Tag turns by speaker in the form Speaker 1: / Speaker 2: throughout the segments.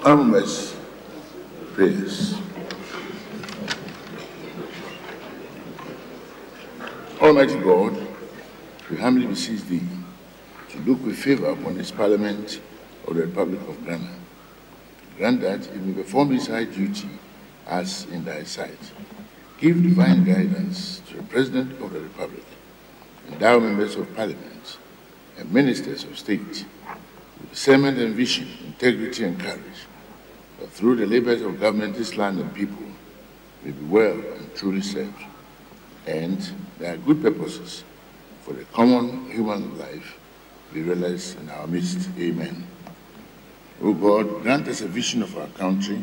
Speaker 1: Honourable prayers. Almighty God, we humbly beseech thee to look with favour upon this Parliament of the Republic of Ghana. Grant that it may perform its high duty as in thy sight. Give divine guidance to the President of the Republic, endow members of Parliament and ministers of state with discernment and vision, integrity and courage, that through the labours of government this land and people may be well and truly served, and their good purposes for the common human life be realized in our midst. Amen. O God, grant us a vision of our country,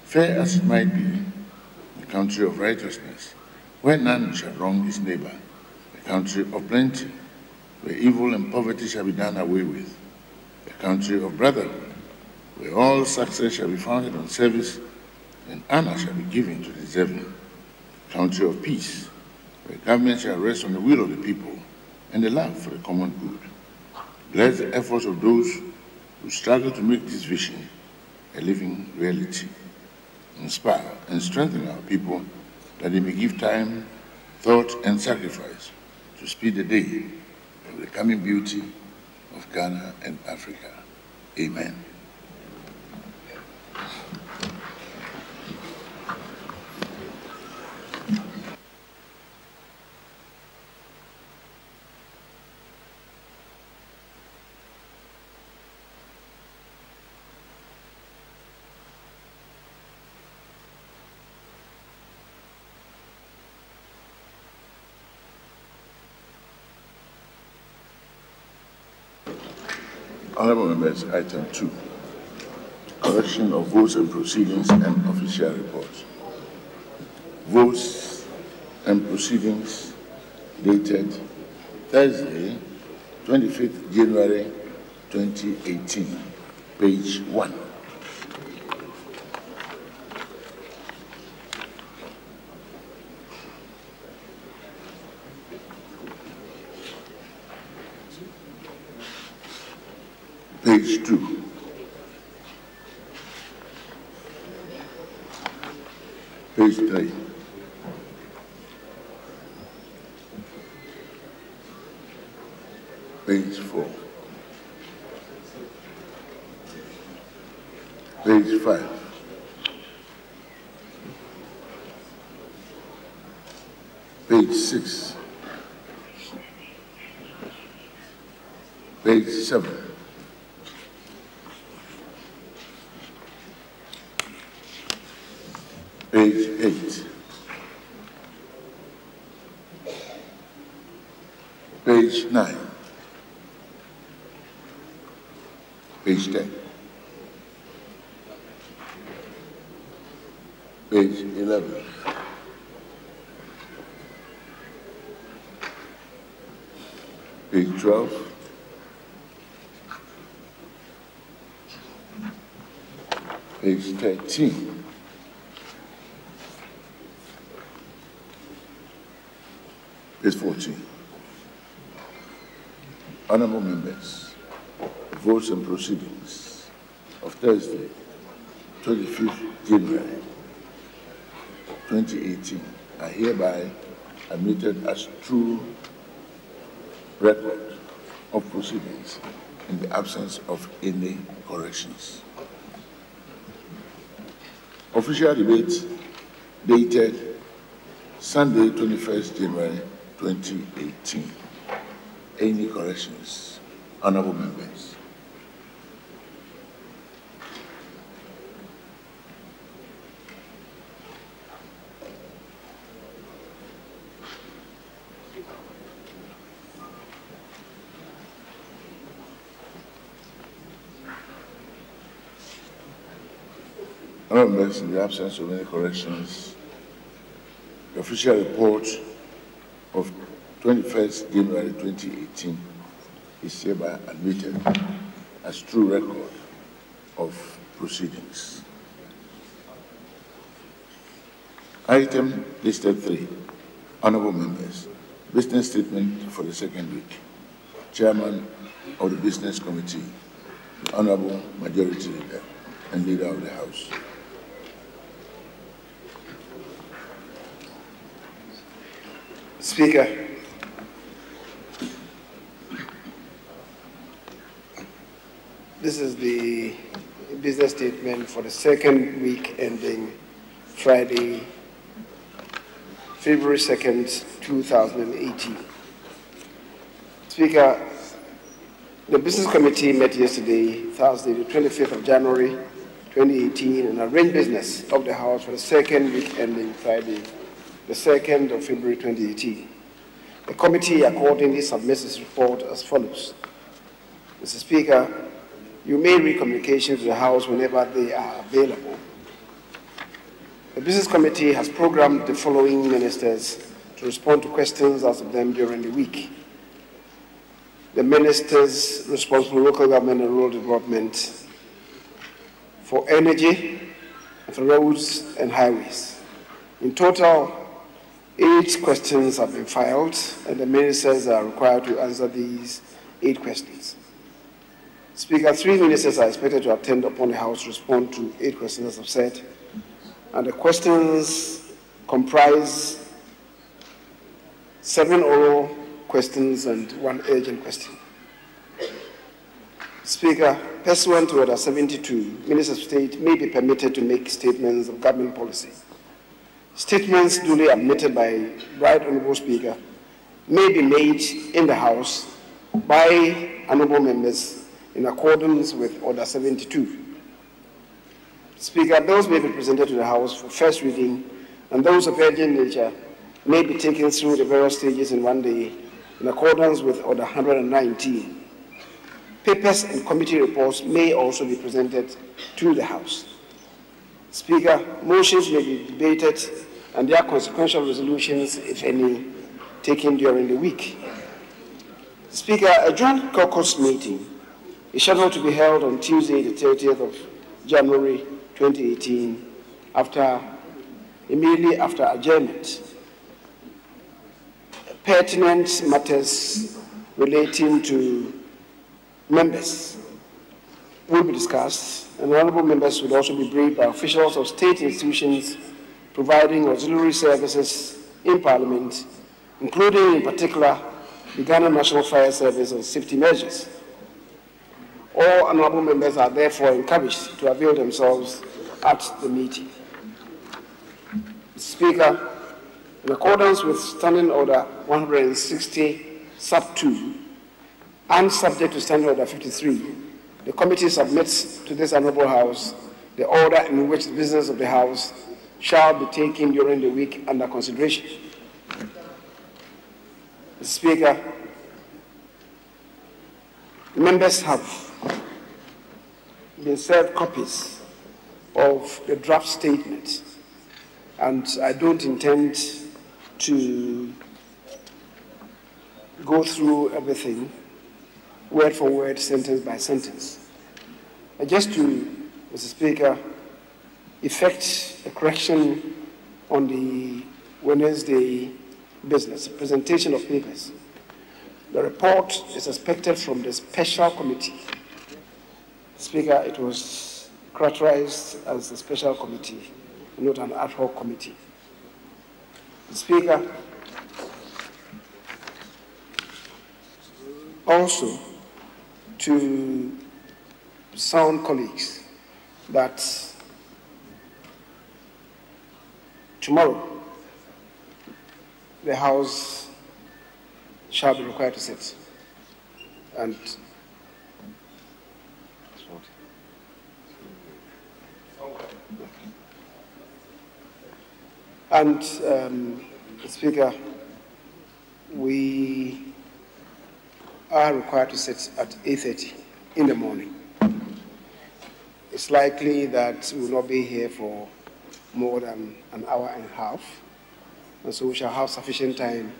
Speaker 1: fair as it might be, the country of righteousness, where none shall wrong his neighbor, the country of plenty, where evil and poverty shall be done away with, the country of brotherhood, where all success shall be founded on service and honor shall be given to the deserving, the country of peace, where government shall rest on the will of the people and the love for the common good. Bless the efforts of those who struggle to make this vision a living reality. Inspire and strengthen our people that they may give time, thought, and sacrifice to speed the day of the coming beauty of Ghana and Africa. Amen. Honourable Members, Item 2, correction of votes and proceedings and official reports. Votes and proceedings dated Thursday, 25th January 2018, page 1. Page 2. Page 3. Page 4. Page 5. Page 6. Page 7. Page 8. Page 9. Page 10. Page 11. Page 12. Page 13. Page 14. Honourable Members, votes and proceedings of Thursday, 25th January 2018 are hereby admitted as true record of proceedings in the absence of any corrections. Official debate dated Sunday, 21st January 2018. Any corrections? Honourable Members. Honourable Members, in the absence of any corrections, the official report of 21st January 2018 is hereby admitted as true record of proceedings. Item listed 3. Honourable Members, business statement for the second week. Chairman of the Business Committee, the Honourable Majority Leader. and Leader of the House.
Speaker 2: Speaker, this is the business statement for the second week ending Friday, February 2nd, 2018. Speaker, the Business Committee met yesterday, Thursday, the 25th of January, 2018, and arranged business of the House for the second week ending Friday, the 2nd of February, 2018. The committee accordingly submits its report as follows. Mr. Speaker, you may read communications to the House whenever they are available. The Business Committee has programmed the following ministers to respond to questions asked of them during the week. The ministers responsible for local government and rural development, for energy, and for roads and highways. In total, 8 questions have been filed, and the ministers are required to answer these 8 questions. Speaker, 3 ministers are expected to attend upon the House to respond to 8 questions, as I've said, and the questions comprise 7 oral questions and 1 urgent question. Speaker, pursuant to Order 72, Ministers of State may be permitted to make statements of government policy. Statements duly admitted by Right Honourable Speaker may be made in the House by honourable members in accordance with Order 72. Speaker, bills may be presented to the House for first reading, and those of urgent nature may be taken through the various stages in one day in accordance with Order 119. Papers and committee reports may also be presented to the House. Speaker, motions may be debated and their consequential resolutions, if any, taken during the week. Speaker, a joint caucus meeting is scheduled to be held on Tuesday, the 30th of January 2018, immediately after adjournment. Pertinent matters relating to members will be discussed, and honourable members will also be briefed by officials of state institutions providing auxiliary services in Parliament, including in particular the Ghana National Fire Service on safety measures. All honourable members are therefore encouraged to avail themselves at the meeting. Mr. Speaker, in accordance with Standing Order 160, Sub 2, and subject to Standing Order 53, the committee submits to this Honourable House the order in which the business of the House shall be taken during the week under consideration. Mr. Speaker, members have been served copies of the draft statement, and I don't intend to go through everything word for word, sentence by sentence. Just to, Mr. Speaker, effect a correction on the Wednesday business, presentation of papers. The report is expected from the special committee. Speaker, it was characterized as a special committee, not an ad hoc committee. Speaker, also to sound colleagues that tomorrow the House shall be required to sit. And Speaker, we are required to sit at 8:30 in the morning. It's likely that we will not be here for more than an hour and a half, and so we shall have sufficient time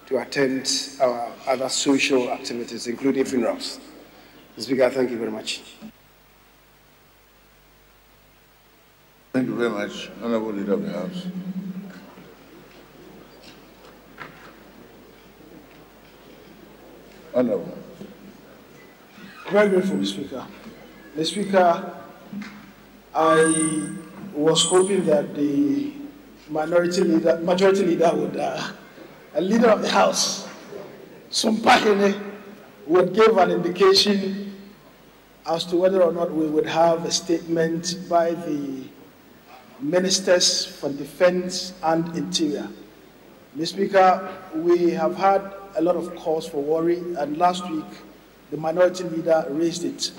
Speaker 2: to attend our other social activities, including funerals. Mr. Speaker, thank you very much.
Speaker 1: Thank you very much, Honourable Leader of the House. Honourable.
Speaker 2: Very grateful, Mr. Speaker. Mr. Speaker,
Speaker 3: I was hoping that the majority leader would, a leader of the House, Sumpahene, would give an indication as to whether or not we would have a statement by the Ministers for Defense and Interior. Mr. Speaker, we have had a lot of cause for worry, and last week the minority leader raised it,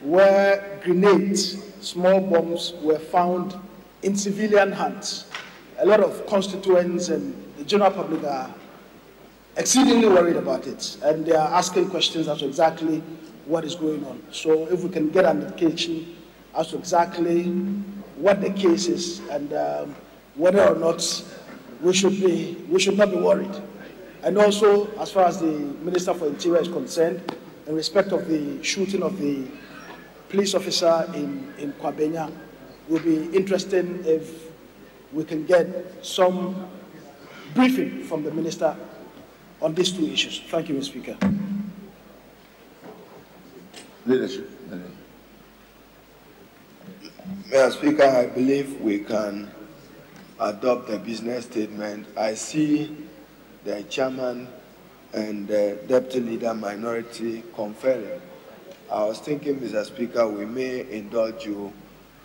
Speaker 3: where grenades, small bombs, were found in civilian hands. A lot of constituents and the general public are exceedingly worried about it, and they are asking questions as to exactly what is going on. So if we can get an indication as to exactly what the case is and whether or not we should not be worried. And also, as far as the Minister for Interior is concerned, in respect of the shooting of the police officer in Kwabenya, it will be interesting if we can get some briefing from the Minister on these two issues. Thank you, Mr. Speaker.
Speaker 1: Leadership.
Speaker 4: Mr. Speaker, I believe we can adopt the business statement. I see the chairman and the deputy leader minority conferring. I was thinking, Mr. Speaker, we may indulge you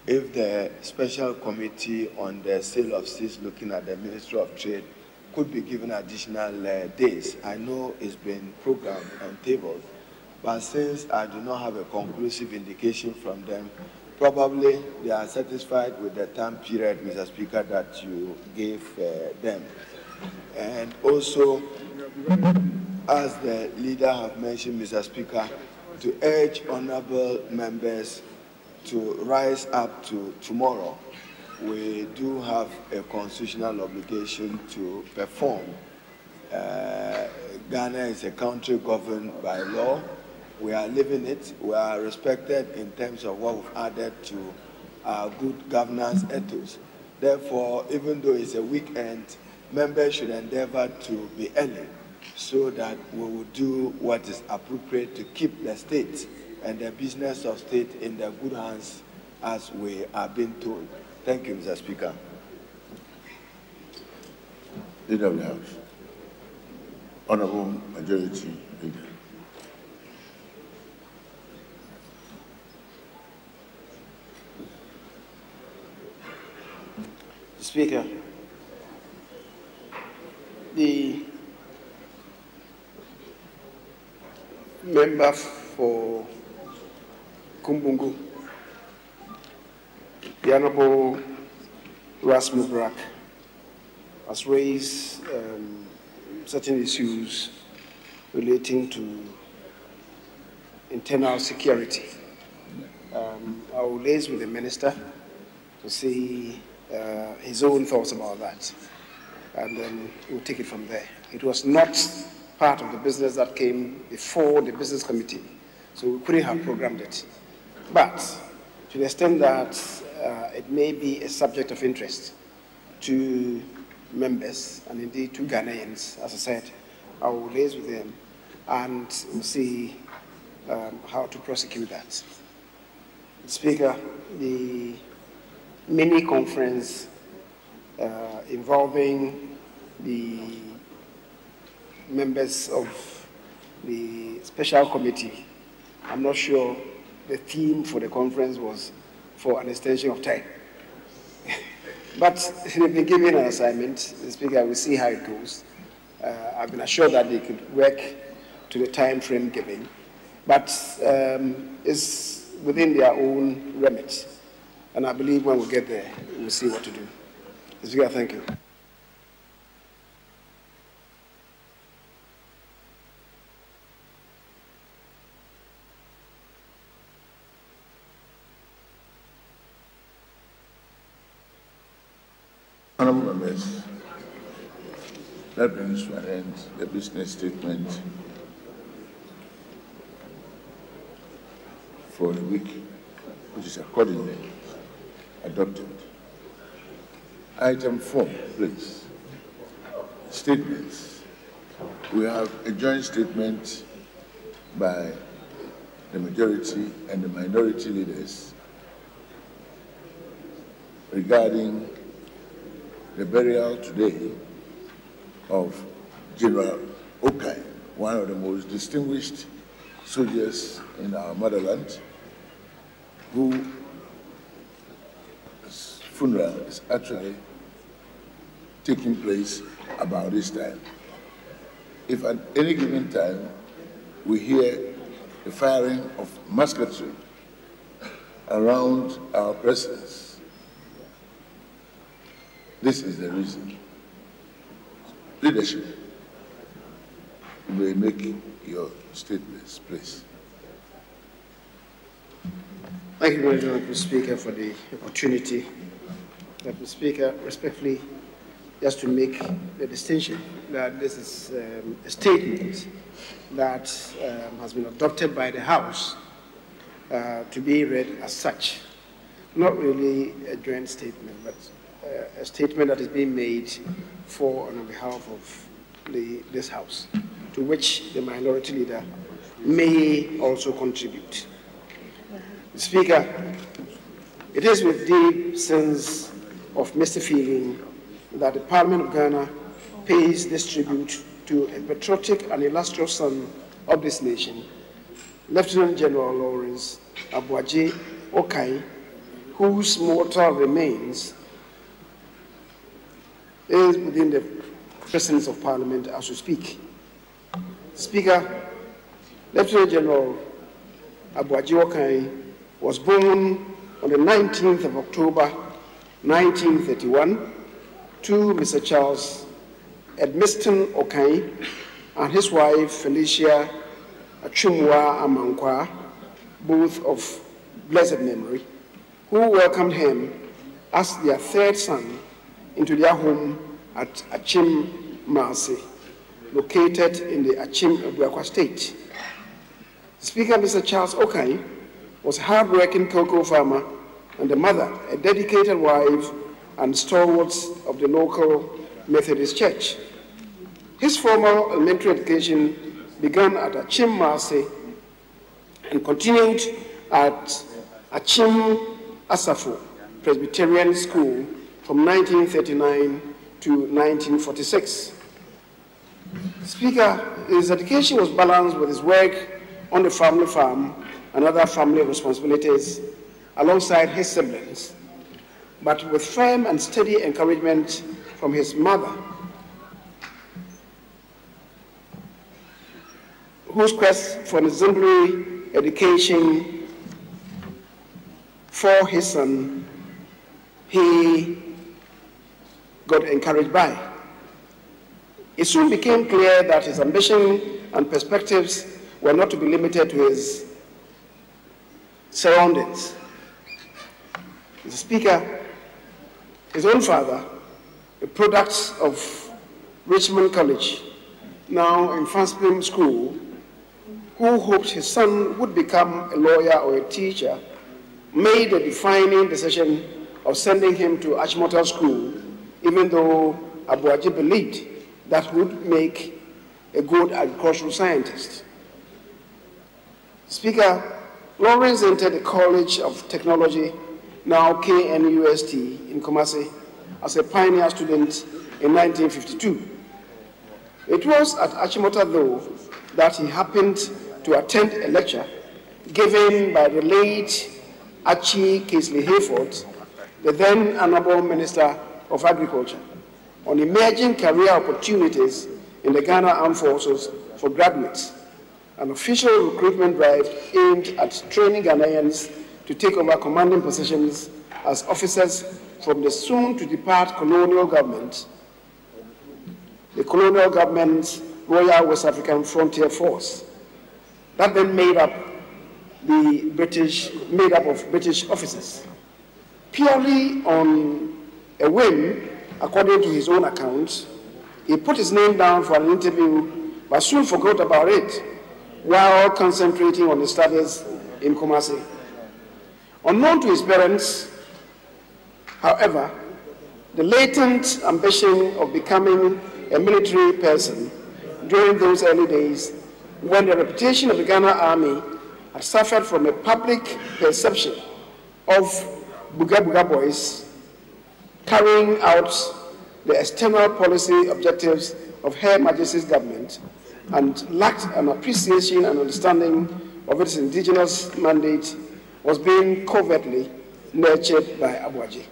Speaker 4: if the special committee on the sale of seats looking at the Ministry of Trade could be given additional days. I know it's been programmed and tabled, but since I do not have a conclusive indication from them, probably they are satisfied with the time period, Mr. Speaker, that you gave them. And also, as the leader have mentioned, Mr. Speaker, to urge honorable members to rise up to tomorrow. We do have a constitutional obligation to perform. Ghana is a country governed by law. We are living it. We are respected in terms of what we've added to our good governance ethos. Therefore, even though it's a weekend, members should endeavor to be early so that we will do what is appropriate to keep the state and the business of state in the good hands as we are being told. Thank you, Mr. Speaker.
Speaker 1: Leader of the House. Honorable Majority Leader.
Speaker 2: Speaker, the member for Kumbungu, the Honorable Ras Mubarak, has raised certain issues relating to internal security. I will liaise with the Minister to see his own thoughts about that, and then we'll take it from there. It was not part of the business that came before the business committee, so we couldn't have programmed it. But to the extent that it may be a subject of interest to members and indeed to Ghanaians, as I said, I will liaise with them and we'll see how to prosecute that. Speaker, the mini conference involving the members of the special committee, I'm not sure the theme for the conference was for an extension of time. But they've been given an assignment. The Speaker will see how it goes. I've been assured that they could work to the time frame given, but it's within their own remit. And I believe when we get there, we'll see what to do. Mr. Speaker, thank you.
Speaker 1: Honorable members, that brings to an end the business statement for the week, which is accordingly adopted. Item 4, please. Statements. We have a joint statement by the majority and the minority leaders regarding the burial today of General Okai, one of the most distinguished soldiers in our motherland, whose funeral is actually taking place about this time. If at any given time we hear the firing of musketry around our presence, this is the reason. Leadership, you may make your statements, please.
Speaker 2: Thank you very much, Mr. Speaker, for the opportunity. Mr. Speaker, respectfully, just to make the distinction that this is a statement that has been adopted by the House to be read as such. Not really a joint statement, but a statement that is being made for and on behalf of this House, to which the minority leader may also contribute. Speaker, it is with deep sense of misty feeling that the Parliament of Ghana pays this tribute to a patriotic and illustrious son of this nation, Lieutenant General Lawrence Abuaji Okai, whose mortal remains is within the presence of Parliament as we speak. Speaker, Lieutenant General Abuaji Okai was born on the 19th of October, 1931, to Mr. Charles Edmiston Okai and his wife, Felicia Achumwa Amankwa, both of blessed memory, who welcomed him as their third son into their home at Achim Marse, located in the Achim Abuakwa State. Speaker, Mr. Charles Okai was a hard-working cocoa farmer and the mother, a dedicated wife and stalwart of the local Methodist Church. His formal elementary education began at Achim Marse and continued at Achim Asafo Presbyterian School from 1939 to 1946. Speaker, his education was balanced with his work on the family farm and other family responsibilities alongside his siblings, but with firm and steady encouragement from his mother, whose quest for an exemplary education for his son he got encouraged by. It soon became clear that his ambition and perspectives were not to be limited to his surroundings. Mr. Speaker, his own father, a product of Richmond College, now in Fanspim School, who hoped his son would become a lawyer or a teacher, made the defining decision of sending him to Achimota School, even though Abuaji believed that would make a good agricultural scientist. Speaker, Lawrence entered the College of Technology, now KNUST, in Kumasi, as a pioneer student in 1952. It was at Achimota, though, that he happened to attend a lecture given by the late Achi Casely Hayford, the then Honorable Minister of Agriculture, on emerging career opportunities in the Ghana Armed Forces for graduates, an official recruitment drive aimed at training Ghanaians to take over commanding positions as officers from the soon-to-depart colonial government, the colonial government's Royal West African Frontier Force, that then made up of British officers. Purely on a whim, according to his own account, he put his name down for an interview, but soon forgot about it, while concentrating on his studies in Kumasi. Unknown to his parents, however, the latent ambition of becoming a military person during those early days, when the reputation of the Ghana Army had suffered from a public perception of Buga Buga boys carrying out the external policy objectives of Her Majesty's government and lacked an appreciation and understanding of its indigenous mandate was being covertly nurtured by Abuaji.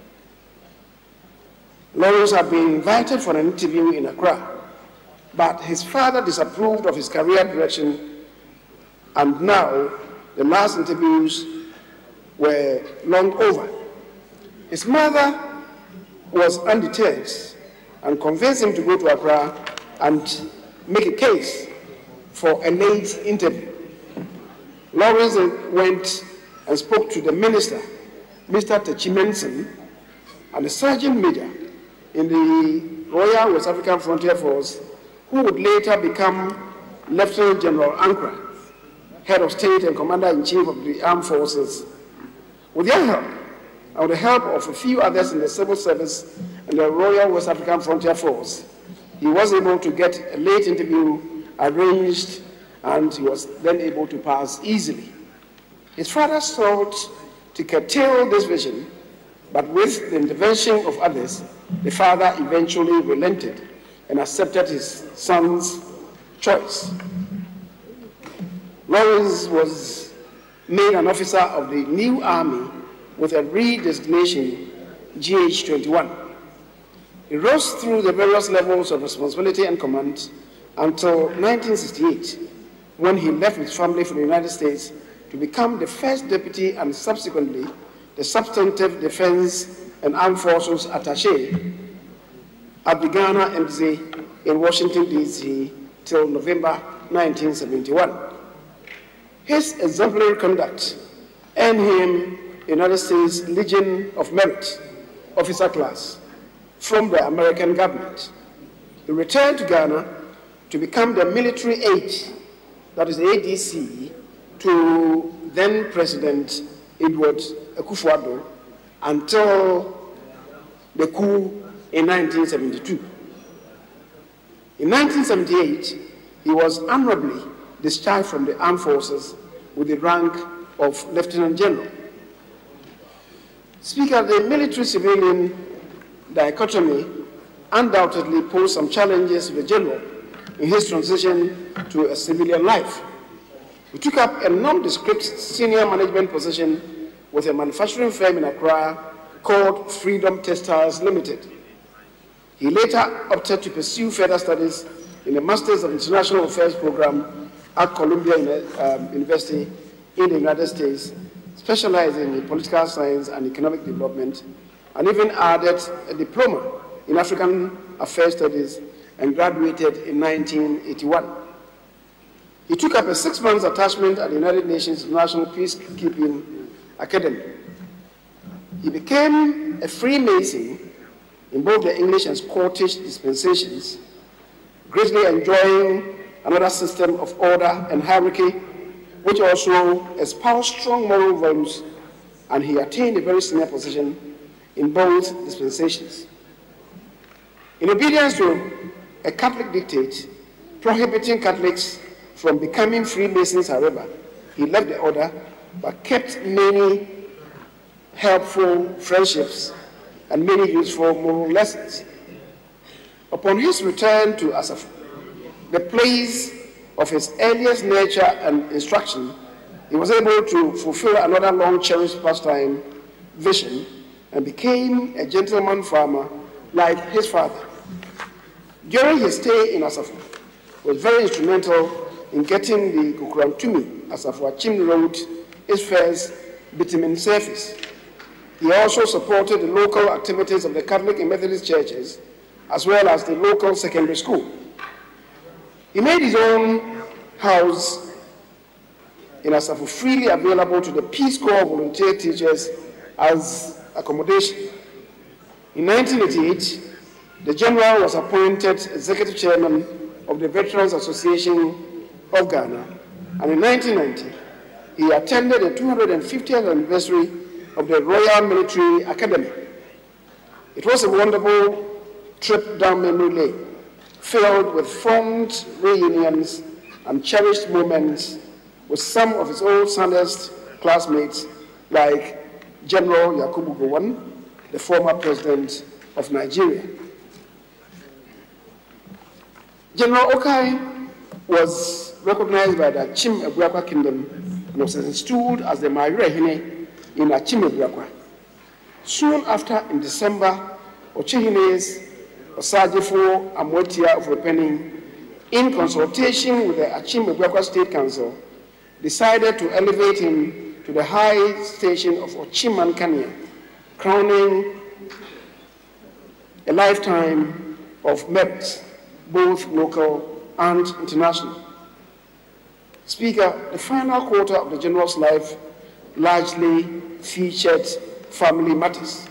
Speaker 2: Lawrence had been invited for an interview in Accra, but his father disapproved of his career direction, and now the last interviews were long over. His mother was undeterred and convinced him to go to Accra and make a case for a late interview. Lawrence went and spoke to the minister, Mr. Techimenson, and the sergeant major in the Royal West African Frontier Force, who would later become Lieutenant General Ankra, head of state and commander-in-chief of the armed forces. With their help, and with the help of a few others in the civil service and the Royal West African Frontier Force, he was able to get a late interview arranged, and he was then able to pass easily. His father sought to curtail this vision, but with the intervention of others, the father eventually relented and accepted his son's choice. Lawrence was made an officer of the new army with a redesignation GH-21. He rose through the various levels of responsibility and command until 1968, when he left his family for the United States to become the first deputy and subsequently the substantive defense and armed forces attaché at the Ghana Embassy in Washington, D.C. till November 1971. His exemplary conduct earned him the United States Legion of Merit, officer class, from the American government. He returned to Ghana to become the military aide, that is the ADC, to then President Edward Akufo-Addo until the coup in 1972. In 1978, he was honorably discharged from the armed forces with the rank of Lieutenant General. Speaker, the military-civilian dichotomy undoubtedly posed some challenges to the general in his transition to a civilian life. He took up a nondescript senior management position with a manufacturing firm in Accra called Freedom Textiles Limited. He later opted to pursue further studies in the Masters of International Affairs program at Columbia University in the United States, specializing in political science and economic development, and even added a diploma in African Affairs Studies and graduated in 1981. He took up a 6-month attachment at the United Nations National Peacekeeping Academy. He became a Freemason in both the English and Scottish dispensations, greatly enjoying another system of order and hierarchy, which also espoused strong moral values, and he attained a very senior position in both dispensations. In obedience to a Catholic dictate prohibiting Catholics from becoming Freemasons, however, he left the order but kept many helpful friendships and many useful moral lessons. Upon his return to Asafo, the place of his earliest nurture and instruction, he was able to fulfill another long-cherished pastime vision and became a gentleman farmer like his father. During his stay in Asafo, he was very instrumental in getting the Kukurantumi Asafo-Achim Road its first bitumen surface. He also supported the local activities of the Catholic and Methodist churches, as well as the local secondary school. He made his own house in Asafo freely available to the Peace Corps volunteer teachers as accommodation. In 1988, the general was appointed executive chairman of the Veterans Association of Ghana, and in 1990, he attended the 250th anniversary of the Royal Military Academy. It was a wonderful trip down memory lane, filled with fond reunions and cherished moments with some of his old Sandhurst classmates like General Yakubu Gowon, the former president of Nigeria. General Okai was recognized by the Achim Ebuakwa Kingdom and was installed as the Mayorehine in Achim Ebuakwa. Soon after, in December, Ochehine's Osajifo Amwetia of Repenning, in consultation with the Achim Ebuakwa State Council, decided to elevate him to the high station of Ochiman Kanya, crowning a lifetime of merit, both local and international. Speaker, the final quarter of the General's life largely featured family matters.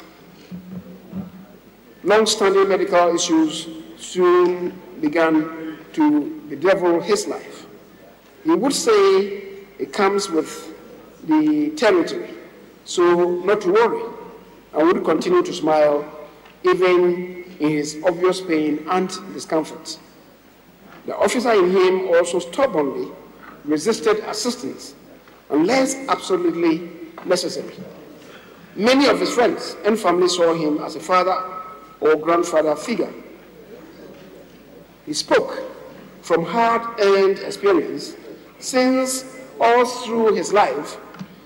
Speaker 2: Long-standing medical issues soon began to bedevil his life. He would say it comes with the territory, so not to worry, and would continue to smile even in his obvious pain and discomfort. The officer in him also stubbornly resisted assistance unless absolutely necessary. Many of his friends and family saw him as a father or grandfather figure. He spoke from hard-earned experience, since all through his life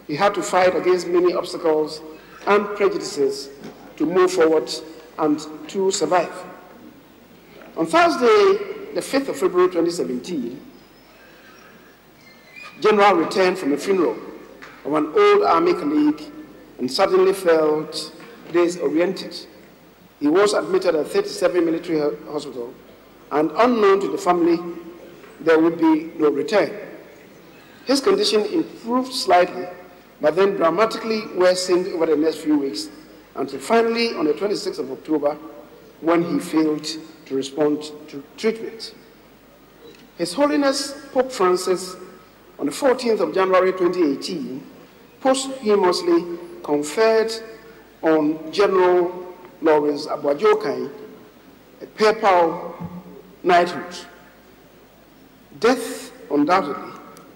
Speaker 2: he had to fight against many obstacles and prejudices to move forward and to survive. On Thursday, the 5th of February 2017, General returned from a funeral of an old army colleague and suddenly felt disoriented. He was admitted at 37 military hospital, and unknown to the family, there would be no return. His condition improved slightly, but then dramatically worsened over the next few weeks, until finally on the 26th of October, when he failed to respond to treatment. His Holiness Pope Francis, on the 14th of January 2018, posthumously conferred on General Lawrence Abuajokai a papal knighthood. Death undoubtedly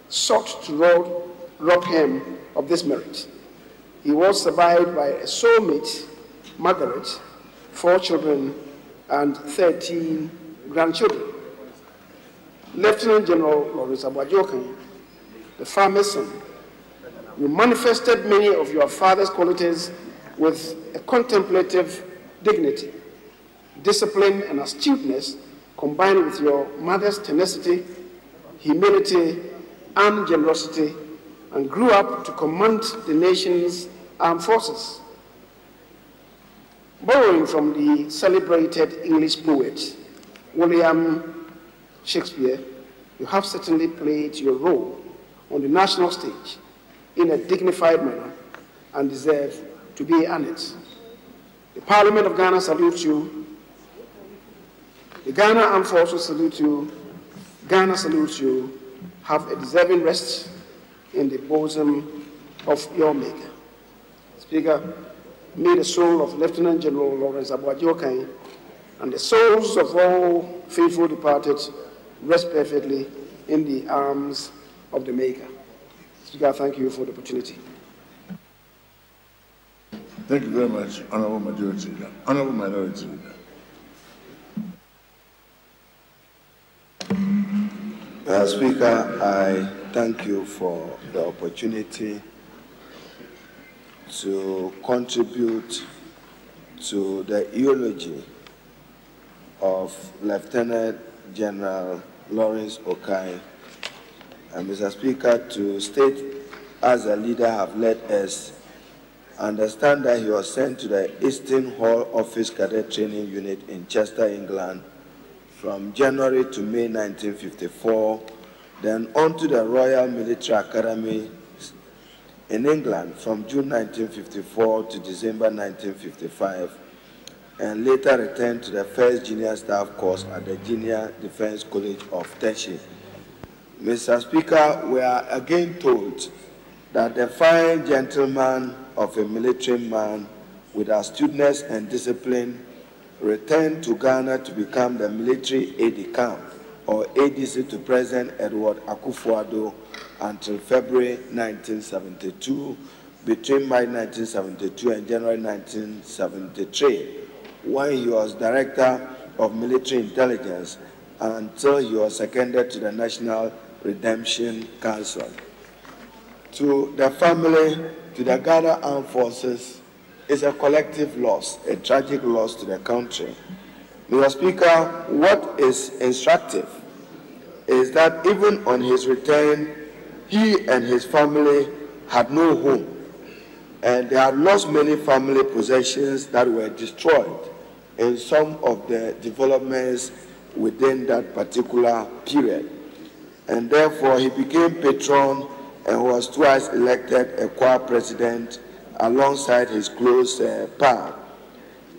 Speaker 2: sought to rob him of this merit. He was survived by a soulmate, Margaret, 4 children, and 13 grandchildren. Lieutenant General Lawrence Abuajokai, the farmer's son, you manifested many of your father's qualities with a contemplative dignity, discipline, and astuteness, combined with your mother's tenacity, humility, and generosity, and grew up to command the nation's armed forces. Borrowing from the celebrated English poet William Shakespeare, you have certainly played your role on the national stage in a dignified manner and deserve to be honored. The Parliament of Ghana salutes you. The Ghana Armed Forces salute you. Ghana salutes you. Have a deserving rest in the bosom of your Maker. Speaker, may the soul of Lieutenant General Lawrence Abuajokai and the souls of all faithful departed rest perfectly in the arms of the Maker. Speaker, thank you for the opportunity.
Speaker 1: Thank you very much, Honorable Majority Leader. Honorable Minority Leader.
Speaker 4: Speaker, I thank you for the opportunity to contribute to the eulogy of Lieutenant General Lawrence Okai. And Mr. Speaker, to state as a leader have led us understand that he was sent to the Eastern Hall Office Cadet Training Unit in Chester, England, from January to May 1954, then on to the Royal Military Academy in England from June 1954 to December 1955, and later returned to the first junior staff course at the Junior Defense College of Teshi. Mr. Speaker, we are again told that the fine gentleman of a military man with astuteness and discipline returned to Ghana to become the military aide-de-camp, or ADC, to President Edward Akufo-Addo until February 1972, between March 1972 and January 1973, when he was Director of Military Intelligence until he was seconded to the National Redemption Council. To the family, to the Ghana Armed Forces, is a collective loss, a tragic loss to the country. Mr. Speaker, what is instructive is that even on his return, he and his family had no home, and they had lost many family possessions that were destroyed in some of the developments within that particular period. And therefore, he became patron and was twice elected a choir president alongside his close pal.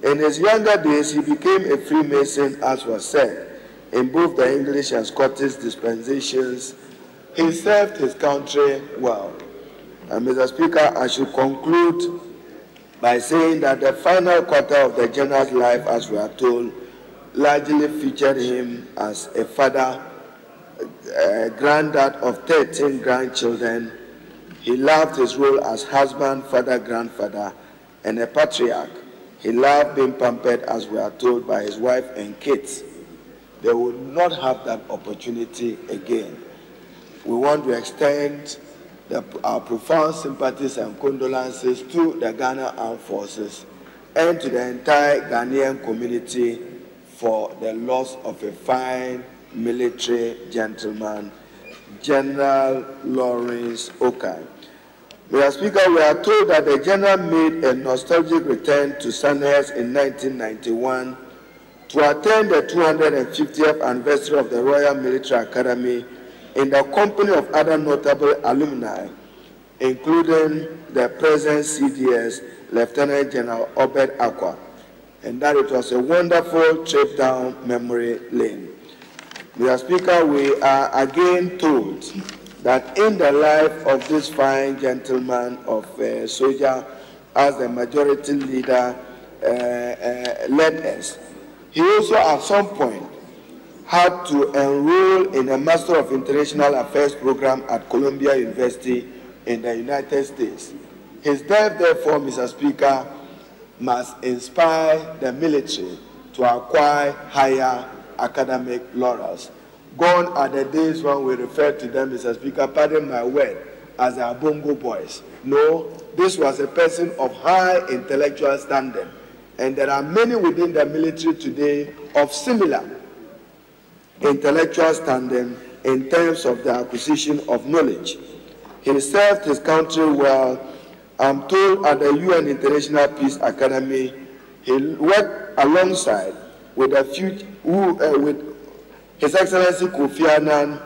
Speaker 4: In his younger days, he became a Freemason, as was said, in both the English and Scottish dispensations. He served his country well. And Mr. Speaker, I should conclude by saying that the final quarter of the general's life, as we are told, largely featured him as a father, granddad of 13 grandchildren. He loved his role as husband, father, grandfather, and a patriarch. He loved being pampered, as we are told, by his wife and kids. They would not have that opportunity again. We want to extend our profound sympathies and condolences to the Ghana Armed Forces and to the entire Ghanaian community for the loss of a fine military gentleman, General Lawrence Okai. Mr. Speaker, we are told that the general made a nostalgic return to Sandhurst in 1991 to attend the 250th anniversary of the Royal Military Academy in the company of other notable alumni, including the present CDS, Lieutenant General Obed Aqua, and that it was a wonderful trip down memory lane. Mr. Speaker, we are again told that in the life of this fine gentleman of soldier, as the majority leader led us, he also at some point had to enroll in a Master of International Affairs program at Columbia University in the United States. His death, therefore, Mr. Speaker, must inspire the military to acquire higher academic laurels. Gone are the days when we refer to them, Mr. Speaker, pardon my word, as our bongo boys. No, this was a person of high intellectual standing, and there are many within the military today of similar intellectual standing in terms of the acquisition of knowledge. He served his country well. I'm told at the UN International Peace Academy, he worked alongside with with His Excellency Kofi Annan,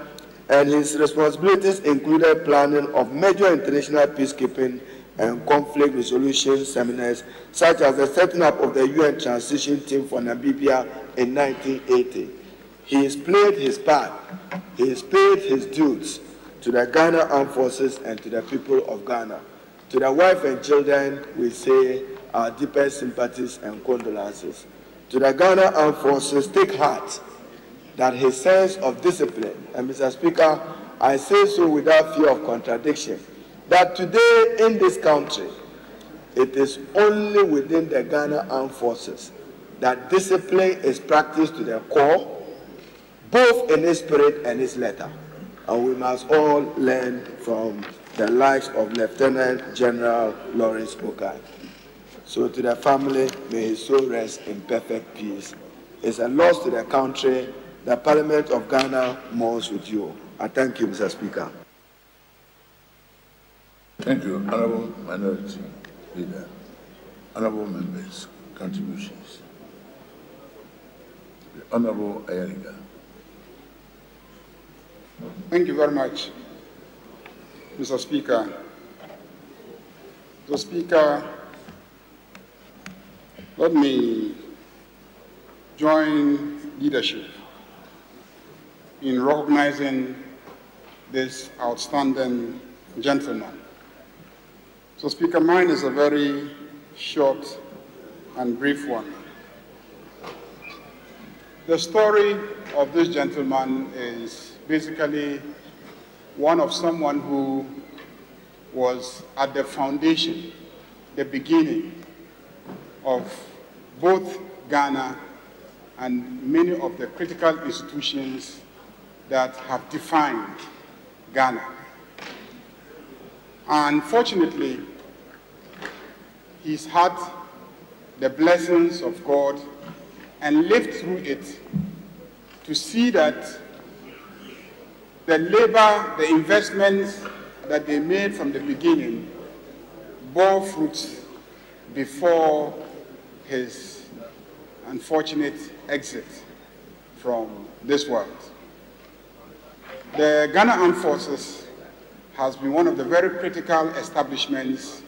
Speaker 4: and his responsibilities included planning of major international peacekeeping and conflict resolution seminars, such as the setting up of the UN Transition Team for Namibia in 1980. He has played his part, he has paid his dues to the Ghana Armed Forces and to the people of Ghana. To the wife and children, we say our deepest sympathies and condolences. To the Ghana Armed Forces, take heart that his sense of discipline, and Mr. Speaker, I say so without fear of contradiction, that today in this country, it is only within the Ghana Armed Forces that discipline is practiced to the core, both in its spirit and its letter. And we must all learn from the likes of Lieutenant General Lawrence Okai. So to the family, may his soul rest in perfect peace. It's a loss to the country. The Parliament of Ghana mourns with you. I thank you, Mr. Speaker.
Speaker 1: Thank you, Honorable Minority Leader. Honorable Members, contributions. The Honorable Ayariga.
Speaker 5: Thank you very much, Mr. Speaker. Mr. Speaker, let me join leadership in recognizing this outstanding gentleman. So, Speaker, mine is a very short and brief one. The story of this gentleman is basically one of someone who was at the foundation, the beginning of both Ghana and many of the critical institutions that have defined Ghana. Unfortunately, he's had the blessings of God and lived through it to see that the labor, the investments that they made from the beginning bore fruits before his unfortunate exit from this world. The Ghana Armed Forces has been one of the very critical establishments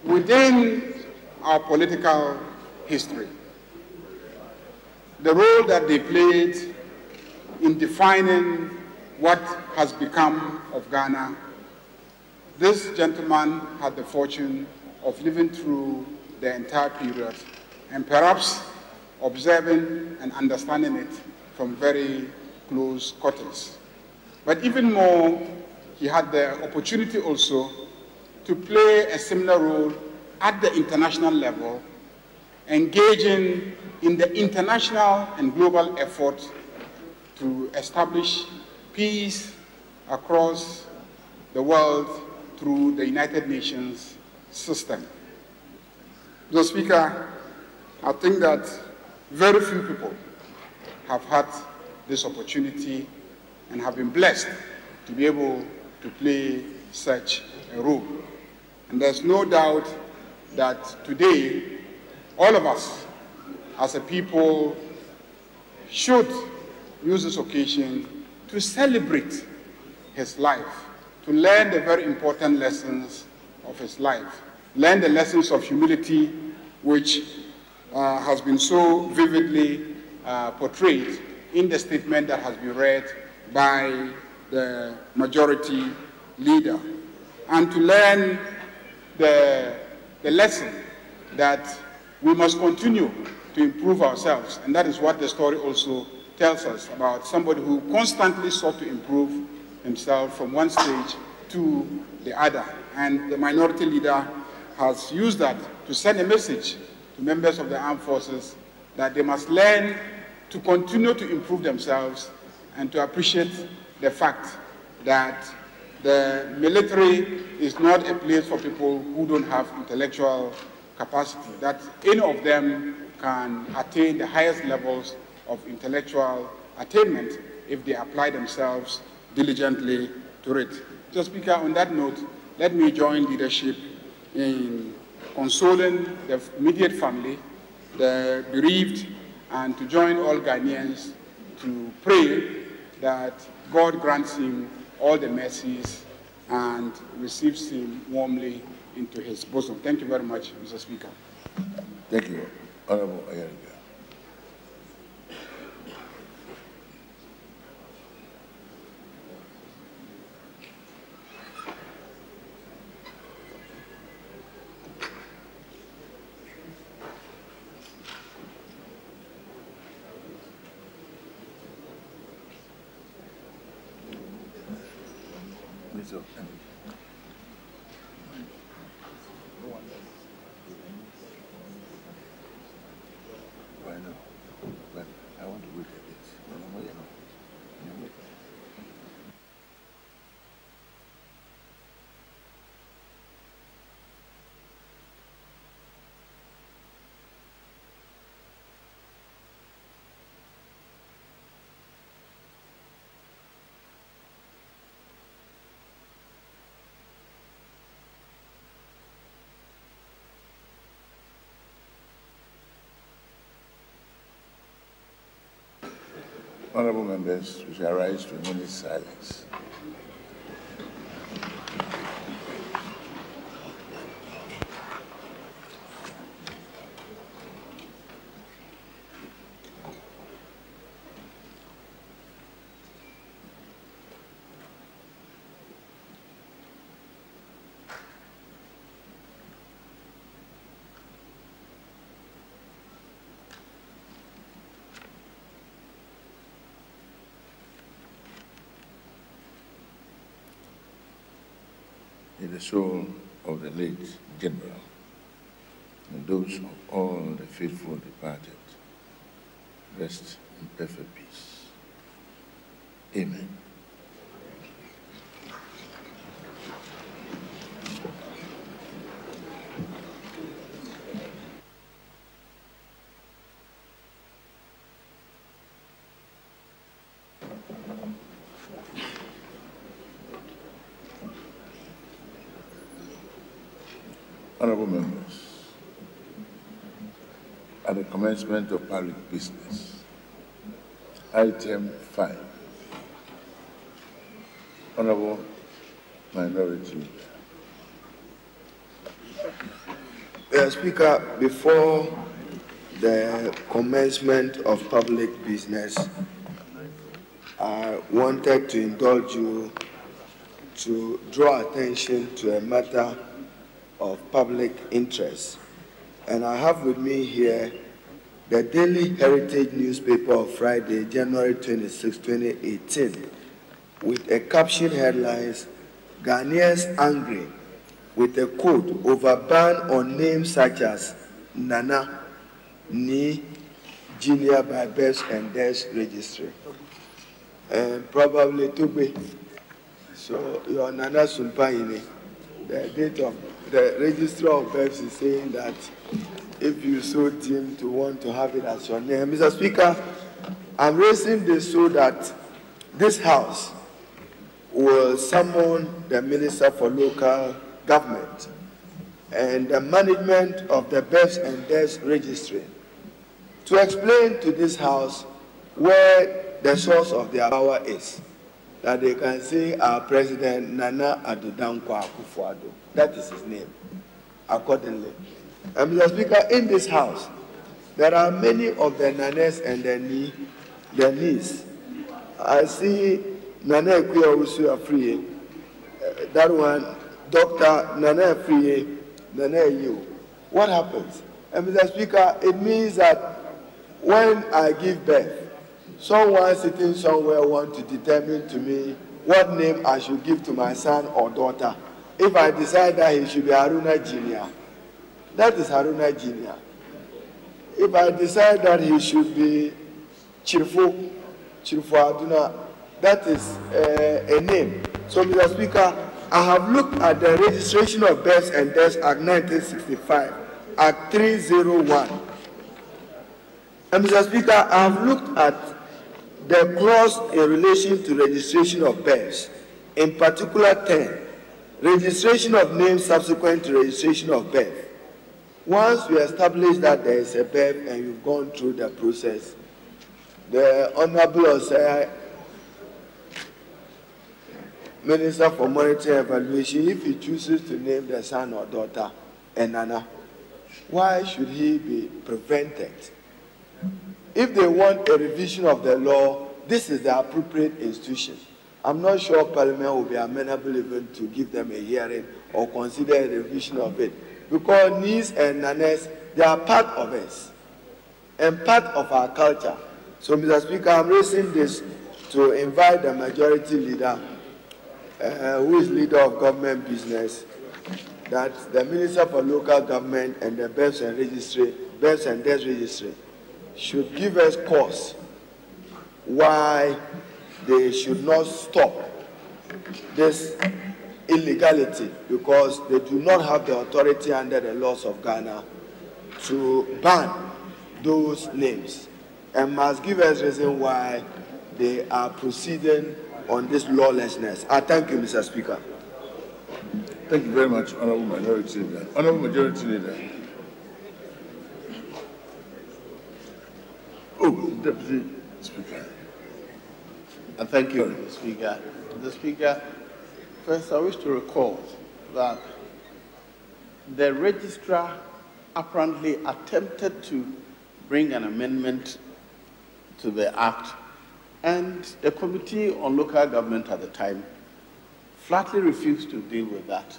Speaker 5: within our political history. The role that they played in defining what has become of Ghana, this gentleman had the fortune of living through the entire period and perhaps observing and understanding it from very close quarters. But even more, he had the opportunity also to play a similar role at the international level, engaging in the international and global effort to establish peace across the world through the United Nations system. Mr. Speaker, I think that very few people have had this opportunity and have been blessed to be able to play such a role. And there's no doubt that today, all of us as a people should use this occasion to celebrate his life, to learn the very important lessons of his life, learn the lessons of humility, which has been so vividly portrayed in the statement that has been read by the majority leader, and to learn the lesson that we must continue to improve ourselves. And that is what the story also tells us about somebody who constantly sought to improve himself from one stage to the other. And the minority leader has used that to send a message to members of the armed forces that they must learn to continue to improve themselves and to appreciate the fact that the military is not a place for people who don't have intellectual capacity, that any of them can attain the highest levels of intellectual attainment if they apply themselves diligently to it. Mr. Speaker, on that note, let me join leadership in consoling the immediate family, the bereaved, and to join all Ghanaians to pray that God grants him all the mercies and receives him warmly into his bosom. Thank you very much, Mr. Speaker.
Speaker 1: Thank you, Honorable Ayariga. Honorable members, we shall rise to a minute's silence. In the soul of the late General, and those of all the faithful departed rest in perfect peace. Amen. Honorable members, at the commencement of public business, item 5, Honorable Minority
Speaker 4: Leader. Speaker, before the commencement of public business, I wanted to indulge you to draw attention to a matter of public interest. And I have with me here the Daily Heritage newspaper of Friday, January 26, 2018, with a caption headlines, Ghanaians angry with a quote over ban on names such as Nana, Ni, Junior by birth and death registry. And probably Tugbe. So your Nana Sumpaini, the date of the registrar of births is saying that if you so deem to want to have it as your name. Mr. Speaker, I'm raising this so that this House will summon the Minister for Local Government and the management of the births and deaths registry to explain to this House where the source of their power is, that they can say our President Nana Addo Dankwa Akufo-Addo. That is his name, accordingly. And Mr. Speaker, in this House, there are many of the Nanas and their niece. I see Nana Ekuya Usu Afriye, that one, Dr. Nana Afriye, Nana Yu. What happens? And Mr. Speaker, it means that when I give birth, someone sitting somewhere wants to determine to me what name I should give to my son or daughter. If I decide that he should be Haruna Jr., that is Haruna Jr. If I decide that he should be Chirfo Aduna, that is a name. So, Mr. Speaker, I have looked at the Registration of Births and Deaths Act 1965, Act 301. And Mr. Speaker, I have looked at the clause in relation to registration of births, in particular 10, registration of names subsequent to registration of birth. Once we establish that there is a birth and you've gone through the process, the Honorable Osei, Minister for Monetary Evaluation, if he chooses to name the son or daughter Enana, why should he be prevented? If they want a revision of the law, this is the appropriate institution. I'm not sure Parliament will be amenable even to give them a hearing or consider a revision of it. Because niece and nanas, they are part of us and part of our culture. So, Mr. Speaker, I'm raising this to invite the majority leader, who is leader of government business, that the Minister for Local Government and the Births and Deaths Registry should give us cause why they should not stop this illegality, because they do not have the authority under the laws of Ghana to ban those names, and must give us reason why they are proceeding on this lawlessness. I thank you, Mr. Speaker.
Speaker 1: Thank you very much, Honorable Minority Leader. Honorable Majority Leader. Oh, Deputy Speaker.
Speaker 6: Thank you, Mr. Speaker. Mr. Speaker, first I wish to recall that the registrar apparently attempted to bring an amendment to the Act, and the Committee on Local Government at the time flatly refused to deal with that.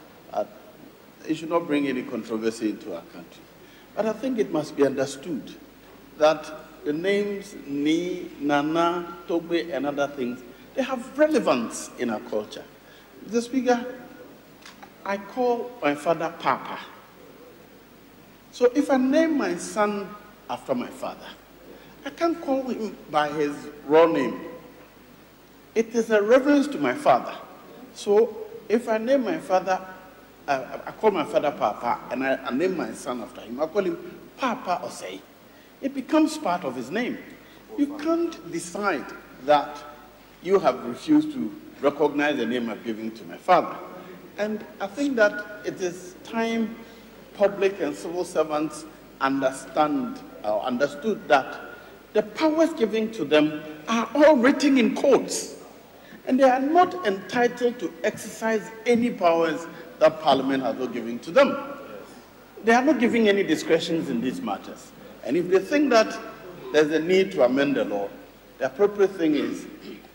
Speaker 6: It should not bring any controversy into our country. But I think it must be understood that the names Ni, Nana, Tobe, and other things, they have relevance in our culture. Mr. Speaker, I call my father Papa. So if I name my son after my father, I can't call him by his raw name. It is a reverence to my father. So if I name my father, I call my father Papa, and I name my son after him, I call him Papa Osei. It becomes part of his name. You can't decide that you have refused to recognize the name I've given to my father. And I think that it is time public and civil servants understood that the powers given to them are all written in codes, and they are not entitled to exercise any powers that Parliament has not given to them. They are not giving any discretions in these matters. And if they think that there's a need to amend the law, the appropriate thing is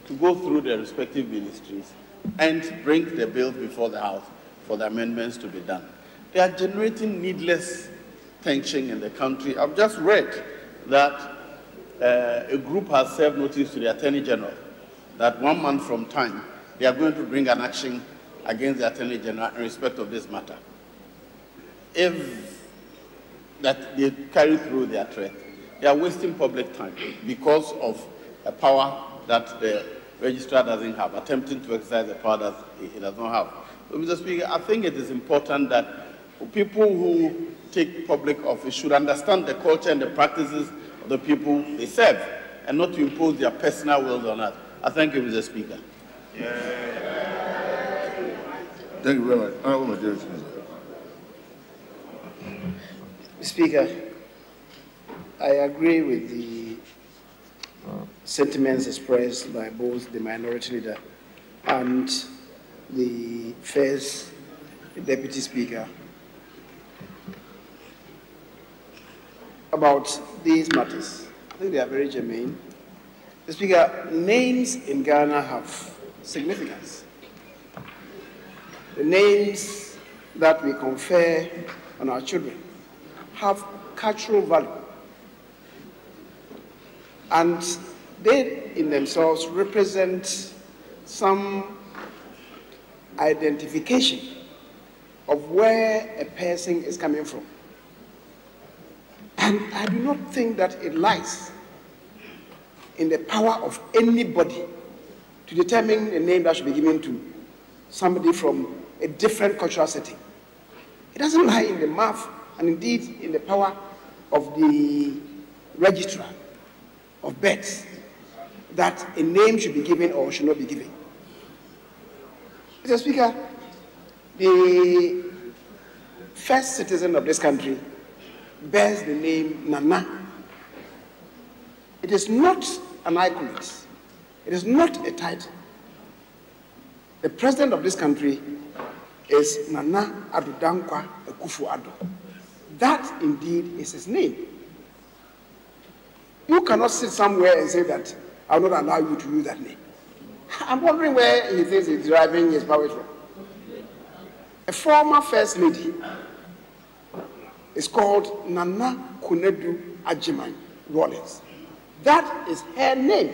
Speaker 6: to go through the respective ministries and bring the bills before the House for the amendments to be done. They are generating needless tension in the country. I've just read that a group has served notice to the Attorney General that 1 month from time, they are going to bring an action against the Attorney General in respect of this matter. If that they carry through their threat, they are wasting public time because of a power that the registrar doesn't have, attempting to exercise a power that it does not have. So, Mr. Speaker, I think it is important that people who take public office should understand the culture and the practices of the people they serve, and not to impose their personal wills on us. I thank you, Mr. Speaker.
Speaker 1: Thank you very much. Honourable Majority Leader.
Speaker 2: Speaker, I agree with the sentiments expressed by both the Minority Leader and the first Deputy Speaker about these matters. I think they are very germane. The Speaker, names in Ghana have significance. The names that we confer on our children have cultural value, and they in themselves represent some identification of where a person is coming from. And I do not think that it lies in the power of anybody to determine a name that should be given to somebody from a different cultural setting. It doesn't lie in the mouth and indeed in the power of the registrar of births that a name should be given or should not be given. Mr. Speaker, the first citizen of this country bears the name Nana. It is not an accolade. It is not a title. The president of this country is Nana Addo Dankwa Akufo-Addo. That indeed is his name. You cannot sit somewhere and say that I will not allow you to use that name. I'm wondering where he thinks he's deriving his power from. A former first lady is called Nana Kunedu Ajiman Rawlings. That is her name.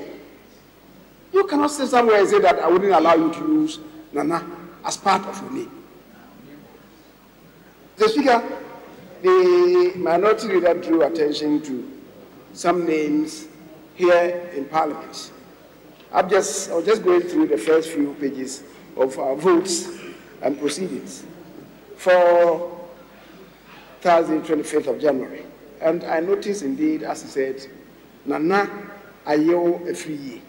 Speaker 2: You cannot sit somewhere and say that I wouldn't allow you to use Nana as part of your name. The Speaker, the Minority Leader drew attention to some names here in Parliament. I was just going through the first few pages of our votes and proceedings for Thursday, 25th of January. And I noticed indeed, as he said, Nana Ayo Efriye.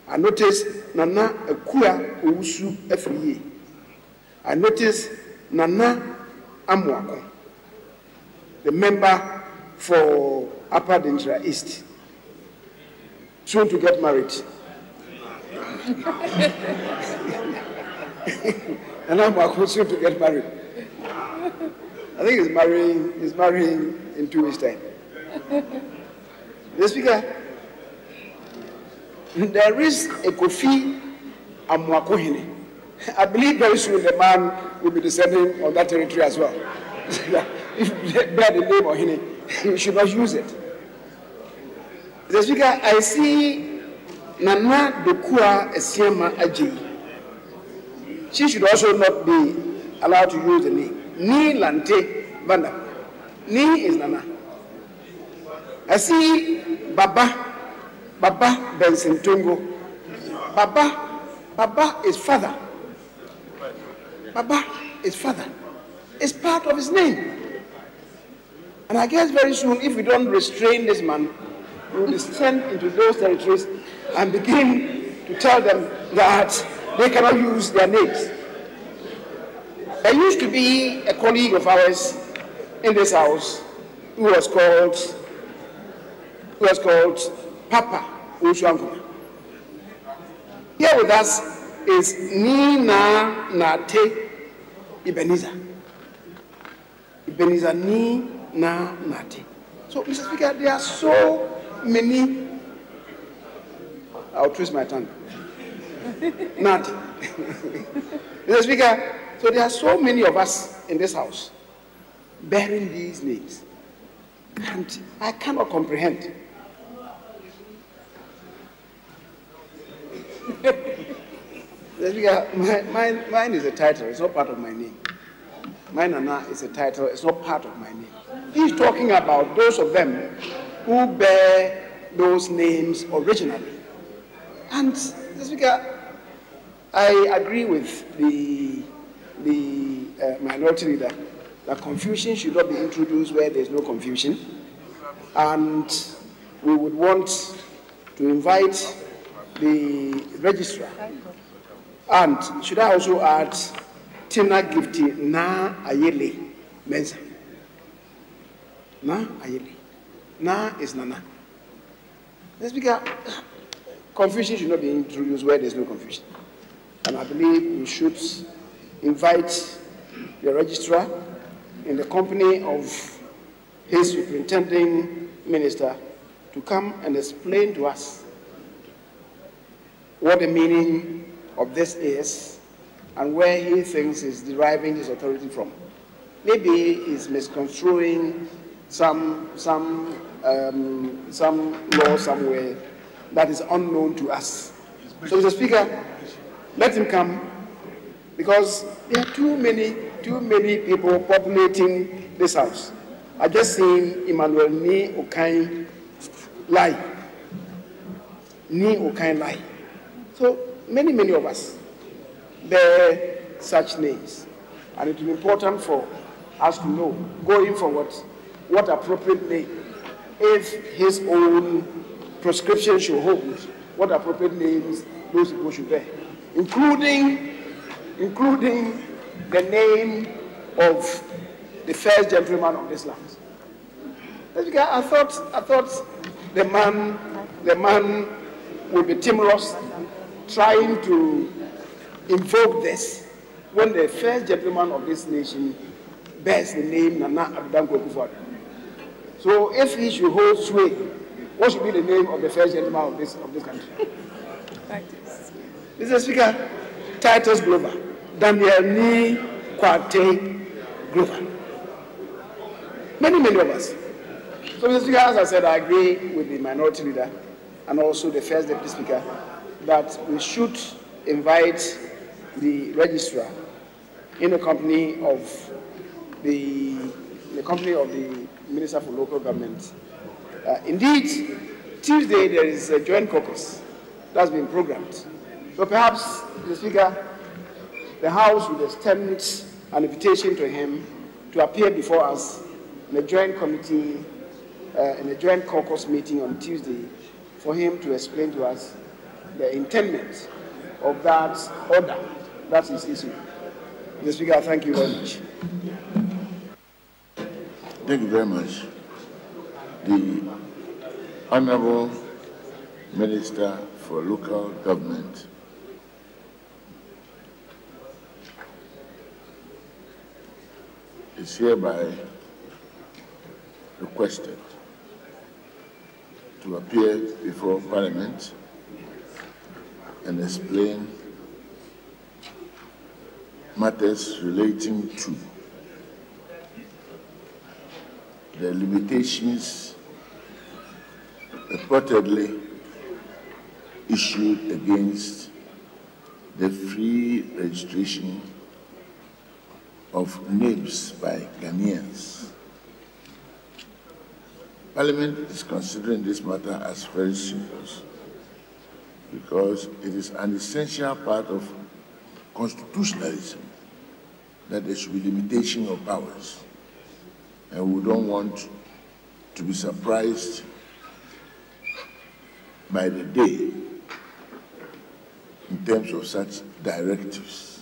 Speaker 2: I noticed Nana Ekua Owusu Efriye. I noticed Nana Amuako, the member for Upper Dentra East, soon to get married. And Amuako soon to get married. I think he's marrying in 2 weeks' time. The Speaker, there is a Kofi Amuakohene. I believe very soon the man will be descending on that territory as well. If you bear the name of Hene, you should not use it. The Speaker, I see Nana Dokua Esiema Aji. She should also not be allowed to use the name. Ni Lante Banda. Ni is Nana. I see Baba Benson Tungo. Baba is father. Baba is father. It's part of his name. And I guess very soon, if we don't restrain this man, we will descend into those territories and begin to tell them that they cannot use their names. There used to be a colleague of ours in this house who was called Papa Ushankuma. Here with us is Nina Nate Ebenezer. Ebenezer Nina Nate. So, Mr. Speaker, there are so many. I'll twist my tongue. Nate. Mr. Speaker, so there are so many of us in this house bearing these names. And I cannot comprehend. Mine is a title, it's not part of my name. My Nana is a title, it's not part of my name. He's talking about those of them who bear those names originally. And, Mr. Speaker, I agree with the minority leader that confusion should not be introduced where there's no confusion. And we would want to invite the registrar. And should I also add Tina Gifty Na Ayele Mensa? Na Ayele. Na is Nana. Let's speak. Confusion should not be introduced where there's no confusion. And I believe we should invite the registrar in the company of his superintending minister to come and explain to us what the meaning of this is and where he thinks is deriving his authority from. Maybe he's misconstruing some law somewhere that is unknown to us. So, Mr. Speaker, let him come, because there are too many people populating this house. I just seen Emmanuel Ni Okai Lai. Ni Okai Lai. So many of us bear such names. And it is important for us to know, going forward, what appropriate name, if his own prescription should hold, what appropriate names those people should bear, including the name of the first gentleman of this land. I thought the man would be timorous trying to invoke this when the first gentleman of this nation bears the name Nana Adudanko Akufo-Addo. So if he should hold sway, what should be the name of the first gentleman of this country? Mr. Speaker, Titus Glover, Daniel Ni Kwate Glover. Many of us. So, Mr. Speaker, as I said, I agree with the minority leader and also the first deputy speaker that we should invite the registrar in the company of the Minister for Local Government. Indeed, Tuesday there is a joint caucus that's been programmed. So perhaps, Mr. Speaker, the House will extend an invitation to him to appear before us in a joint committee, in a joint caucus meeting on Tuesday, for him to explain to us the intent of that order. That's his issue. Mr. Speaker, thank you very much.
Speaker 1: Thank you very much. The Honorable Minister for Local Government is hereby requested to appear before Parliament and explain matters relating to the limitations reportedly issued against the free registration of names by Ghanaians Parliament is considering this matter as very serious because it is an essential part of constitutionalism that there should be limitation of powers. And we don't want to be surprised by the day in terms of such directives.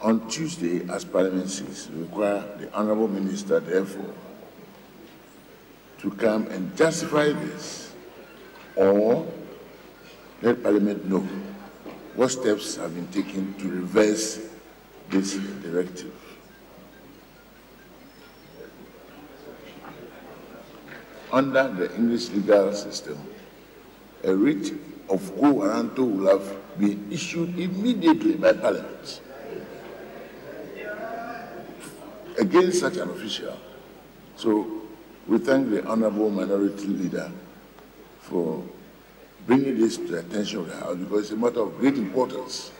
Speaker 1: On Tuesday, as Parliament says, we require the Honourable Minister, therefore, to come and justify this or let Parliament know what steps have been taken to reverse this directive. Under the English legal system, a writ of quo warranto will have been issued immediately by Parliament against such an official. So we thank the Honourable Minority Leader for bringing this to the attention of the House because it's a matter of great importance.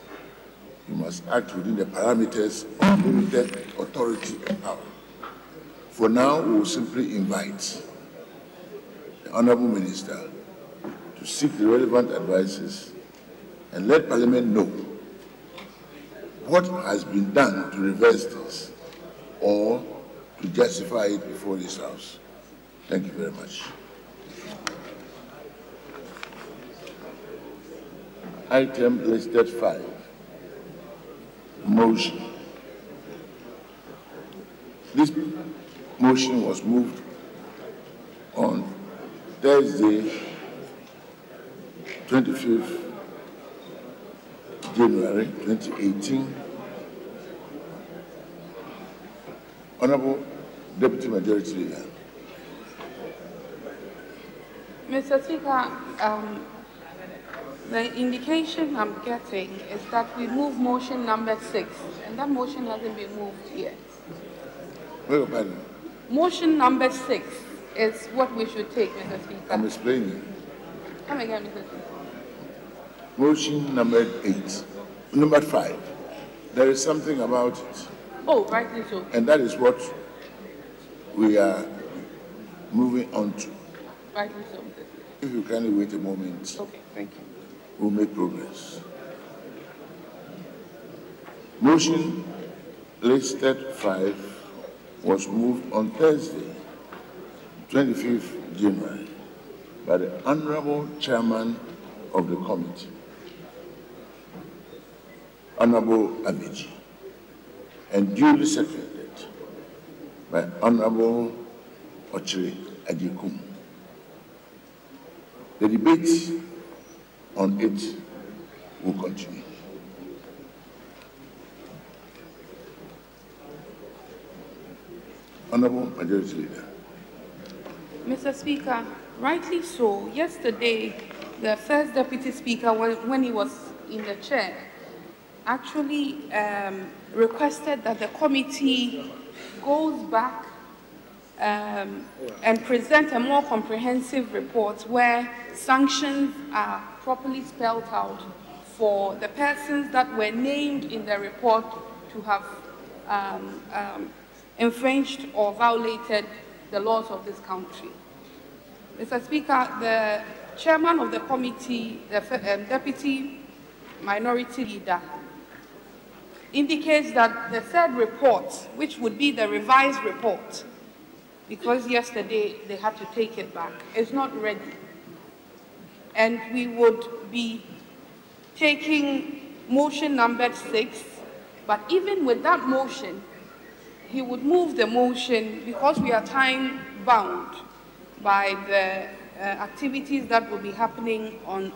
Speaker 1: You must act within the parameters of limited authority and power. For now, we will simply invite the Honourable Minister to seek the relevant advices and let Parliament know what has been done to reverse this or to justify it before this House. Thank you very much. Item listed 5, motion. This motion was moved on Thursday, 25th January 2018. Honourable Deputy Majority Leader.
Speaker 7: Mr. Speaker, the indication I'm getting is that we move motion number 6, and that motion hasn't been moved yet.
Speaker 1: Wait a minute.
Speaker 7: Motion number 6 is what we should take, Mr. Speaker.
Speaker 1: I'm explaining.
Speaker 7: Come again, Mr. Speaker.
Speaker 1: Motion number 8, number 5. There is something about it.
Speaker 7: Oh, rightly so.
Speaker 1: And that is what we are moving on to.
Speaker 7: Rightly so, Mr. Speaker.
Speaker 1: If you kindly wait a moment.
Speaker 7: Okay, thank you.
Speaker 1: We'll make progress. Motion listed 5 was moved on Thursday, 25th January, by the Honourable Chairman of the Committee, Honourable Abiji, and duly seconded by Honourable Ochre Ajikum. The debate on it will continue. Honourable Majority Leader.
Speaker 7: Mr. Speaker, rightly so. Yesterday, the first Deputy Speaker, when he was in the chair, actually requested that the committee goes back and present a more comprehensive report where sanctions are properly spelled out for the persons that were named in the report to have infringed or violated the laws of this country. Mr. Speaker, the chairman of the committee, the Deputy Minority Leader, indicates that the third report, which would be the revised report, because yesterday they had to take it back, is not ready. And we would be taking motion number 6, but even with that motion, he would move the motion because we are time bound by the activities that will be happening on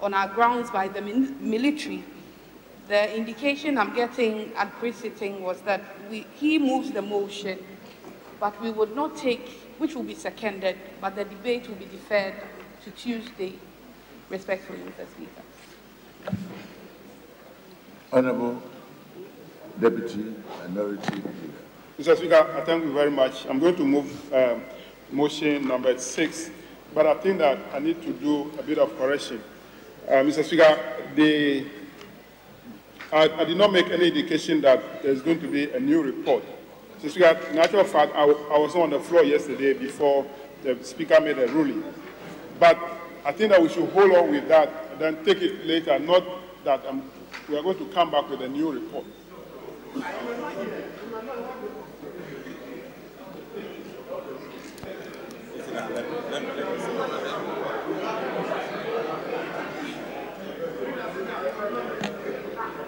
Speaker 7: our grounds by the military. The indication I'm getting at pre-sitting was that he moves the motion, but we would not take, which will be seconded, but the debate will be deferred to Tuesday, respectfully, Mr. Speaker.
Speaker 1: Honourable Deputy Minority Leader.
Speaker 5: Mr. Speaker, I thank you very much. I'm going to move motion number 6, but I think that I need to do a bit of correction. Mr. Speaker, I did not make any indication that there's going to be a new report Mr. Speaker, in actual fact, I was on the floor yesterday before the Speaker made a ruling. But I think that we should hold on with that and then take it later, not that we are going to come back with a new report.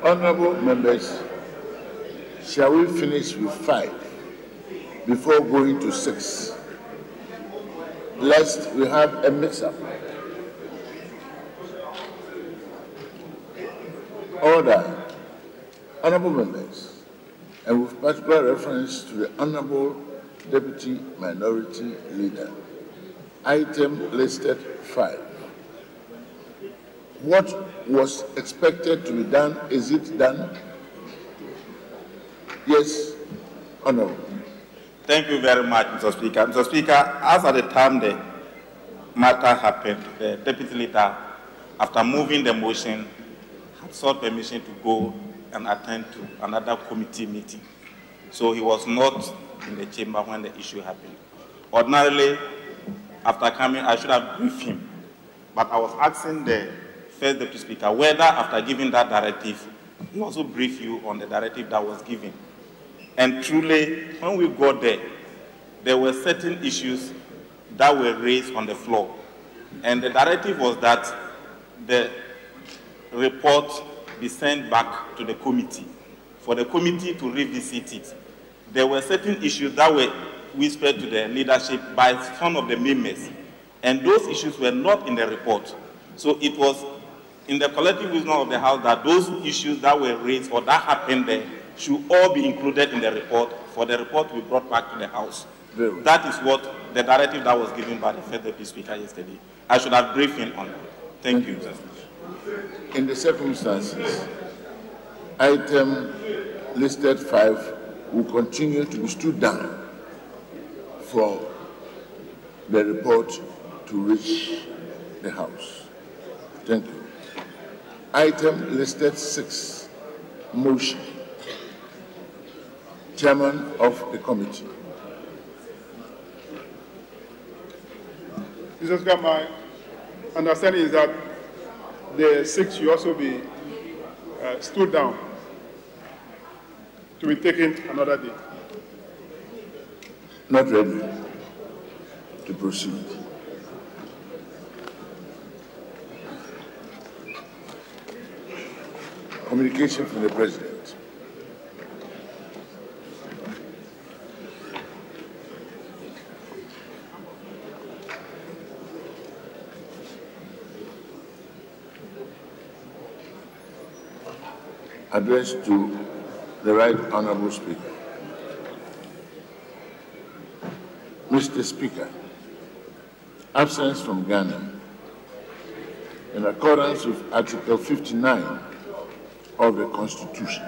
Speaker 1: Honorable members, shall we finish with 5 before going to 6? Lest we have a mix-up. Order. Honorable members, and with particular reference to the Honorable Deputy Minority Leader, item listed 5. What was expected to be done, is it done? Yes, Honorable.
Speaker 8: Thank you very much, Mr. Speaker. Mr. Speaker, as at the time the matter happened, the Deputy Leader, after moving the motion, had sought permission to go and attend to another committee meeting. So he was not in the chamber when the issue happened. Ordinarily, after coming, I should have briefed him. But I was asking the first Deputy Speaker whether after giving that directive, he also briefed you on the directive that was given. And truly, when we got there, there were certain issues that were raised on the floor. And the directive was that the report be sent back to the committee, for the committee to revisit it. There were certain issues that were whispered to the leadership by some of the members, and those issues were not in the report. So it was in the collective wisdom of the House that those issues that were raised or that happened there should all be included in the report, for the report to be brought back to the House. That is what the directive that was given by the First Deputy Speaker yesterday. I should have briefed him on that. Thank you, Mr. Speaker.
Speaker 1: In the circumstances, item listed 5 will continue to be stood down for the report to reach the House. Thank you. Item listed 6, motion. Chairman of the committee.
Speaker 5: Mr. Speaker, my understanding is that the 6 should also be stood down to be taken another day.
Speaker 1: Not ready to proceed. Communication from the President. Addressed to the Right Honorable Speaker. Mr. Speaker, absence from Ghana in accordance with Article 59 of the Constitution.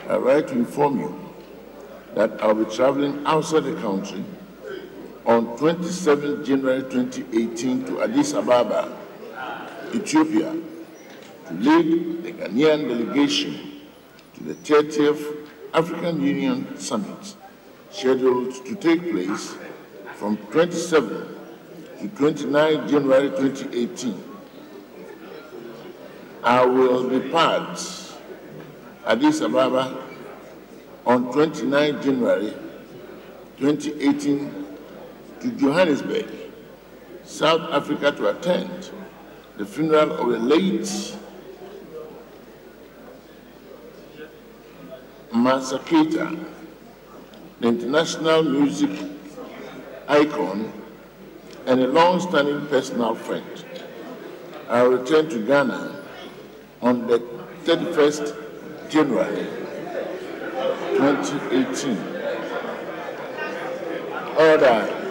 Speaker 1: I write to inform you that I'll be traveling outside the country on 27 January 2018 to Addis Ababa, Ethiopia, to lead the Ghanaian delegation to the 30th African Union Summit, scheduled to take place from 27 to 29 January 2018. I will depart Addis Ababa on 29 January 2018 to Johannesburg, South Africa, to attend the funeral of the late Masaketa, the international music icon and a long-standing personal friend. I will return to Ghana on the 31st January 2018. Order.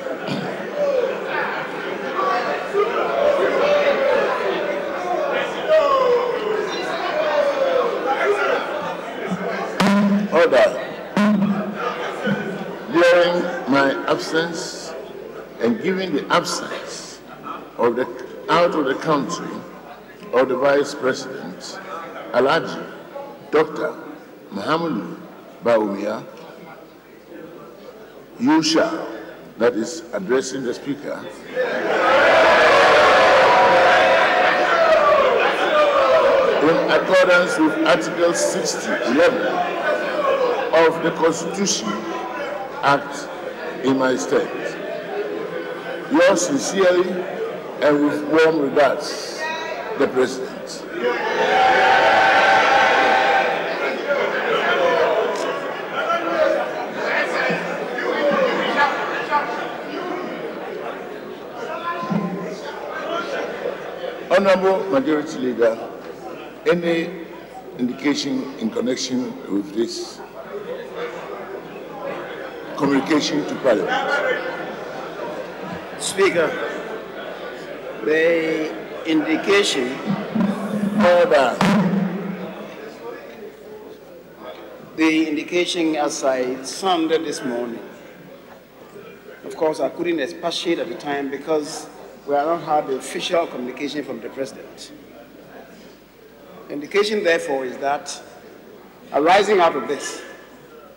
Speaker 1: Order. During my absence and given the absence of the out of the country of the Vice President, Alhaji Dr. Muhammadu Bawumia, You shall, that is addressing the Speaker, in accordance with Article 60(11) of the Constitution, act in my stead. Yours sincerely and with warm regards, the President. Honorable Majority Leader, any indication in connection with this communication to Parliament?
Speaker 2: Speaker, the indication as I sounded this morning, of course I couldn't expatiate at the time because we have not had the official communication from the President. The indication, therefore, is that arising out of this,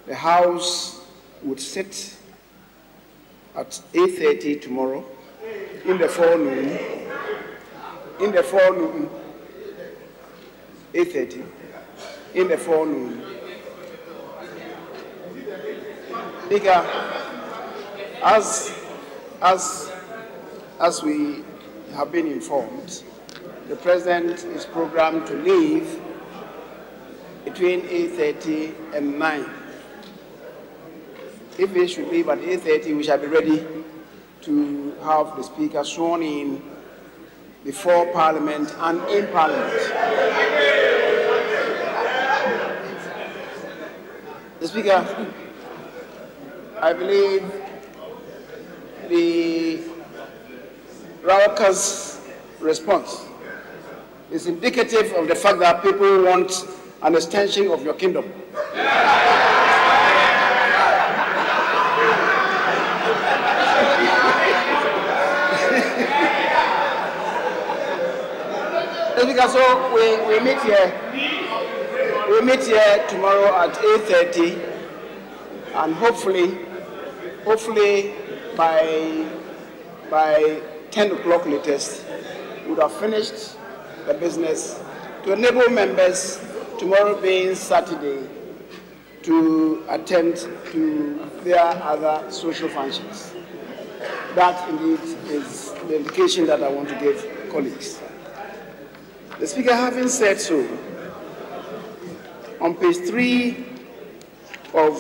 Speaker 2: the House would sit at 8:30 tomorrow in the forenoon, 8:30, in the forenoon. Speaker, as we have been informed, the President is programmed to leave between 8:30 and 9. If he should leave at 8:30, we shall be ready to have the Speaker sworn in before Parliament and in Parliament. The Speaker, I believe the raucous response is indicative of the fact that people want an extension of your kingdom. So we meet here tomorrow at 8:30, and hopefully by 10 o'clock latest, we would have finished the business to enable members, tomorrow being Saturday, to attend to their other social functions. That indeed is the indication that I want to give colleagues. The Speaker, having said so, on page 3 of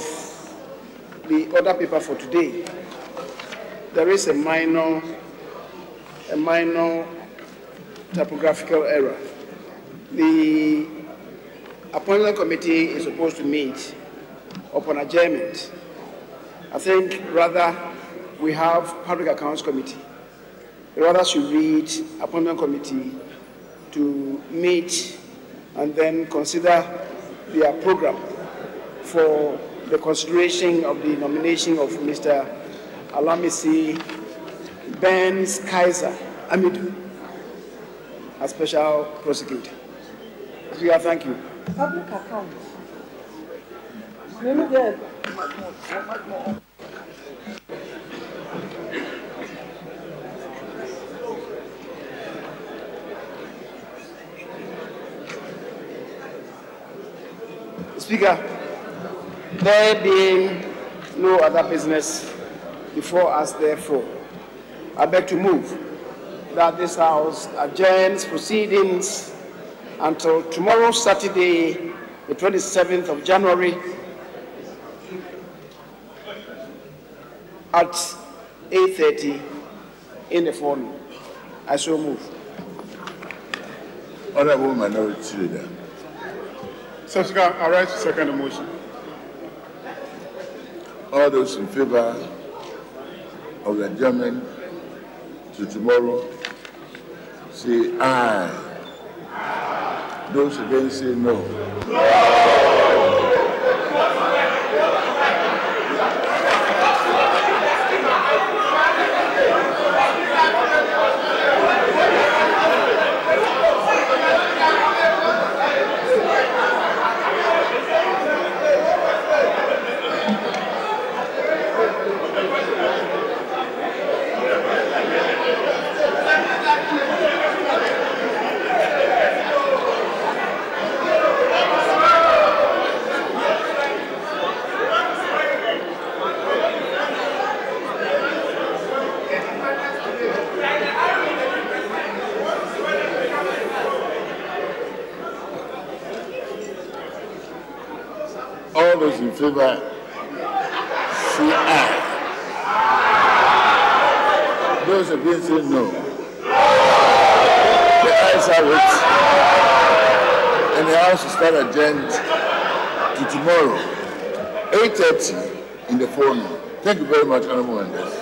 Speaker 2: the order paper for today, there is a minor typographical error. The appointment committee is supposed to meet upon adjournment. I think rather we have public accounts committee. Rather should read appointment committee to meet and then consider their program for the consideration of the nomination of Mr. Alamisi Benz Kaiser Amidu as special prosecutor. Speaker, thank you.
Speaker 3: Public accounts.
Speaker 2: Speaker, there being no other business before us, therefore, I beg to move that this House adjourns proceedings until tomorrow, Saturday, the 27th of January, at 8:30 in the forenoon. I so move.
Speaker 1: Honorable Minority Leader.
Speaker 5: Speaker, I rise to second the motion.
Speaker 1: All those in favor of the adjournment to tomorrow, say aye. Those against say no. favor, say aye. Those against say no. The ayes have it. And the House will start adjourned to tomorrow, 8:30 in the forenoon. Thank you very much, Honorable Members.